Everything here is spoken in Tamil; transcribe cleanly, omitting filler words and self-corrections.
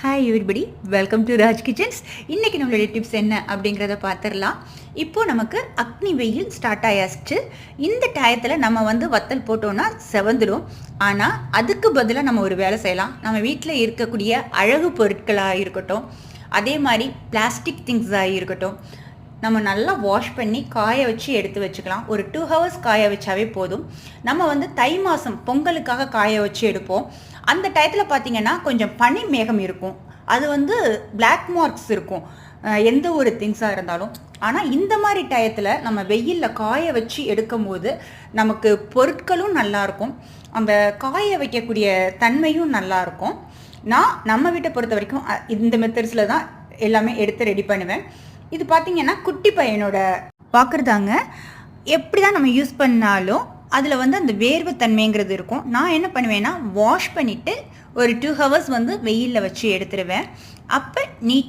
Hi everybody, welcome to Raj kitchens. இன்றைக்கி நம்மளுடைய டிப்ஸ் என்ன அப்படிங்கிறத பார்த்துடலாம். இப்போது நமக்கு அக்னி வெயில் ஸ்டார்ட் ஆயாச்சு. இந்த டயத்தில் நம்ம வத்தல் போட்டோன்னா செவந்துடும். ஆனால் அதுக்கு பதிலாக நம்ம ஒரு வேலை செய்யலாம். நம்ம வீட்டில் இருக்கக்கூடிய அழகு பொருட்களாக இருக்கட்டும், அதே மாதிரி பிளாஸ்டிக் திங்ஸாக இருக்கட்டும், நம்ம நல்லா வாஷ் பண்ணி காய வச்சு எடுத்து வச்சுக்கலாம். ஒரு 2 ஹவர்ஸ் காய வச்சாவே போதும். நம்ம தை மாதம் பொங்கலுக்காக காய வச்சு எடுப்போம். அந்த டயத்தில் பார்த்திங்கன்னா கொஞ்சம் பனி மேகம் இருக்கும். அது பிளாக் மார்க்ஸ் இருக்கும் எந்த ஒரு திங்ஸாக இருந்தாலும். ஆனால் இந்த மாதிரி டயத்தில் நம்ம வெயிலில் காய வச்சு எடுக்கும் போது நமக்கு பொருட்களும் நல்லாயிருக்கும், அந்த காய வைக்கக்கூடிய தன்மையும் நல்லாயிருக்கும். நம்ம வீட்டை பொறுத்த வரைக்கும் இந்த மெத்தட்ஸில் தான் எல்லாமே எடுத்து ரெடி பண்ணுவேன். இது பார்த்திங்கன்னா குட்டி பையனோட பார்க்குறதாங்க. எப்படி தான் நம்ம யூஸ் பண்ணாலும் அதில் அந்த வேர்வை தன்மைங்கிறது இருக்கும். நான் என்ன பண்ணுவேன்னா வாஷ் பண்ணிவிட்டு ஒரு 2 ஹவர்ஸ் வெயிலில் வச்சு எடுத்துருவேன். அப்போ நீட்னஸ்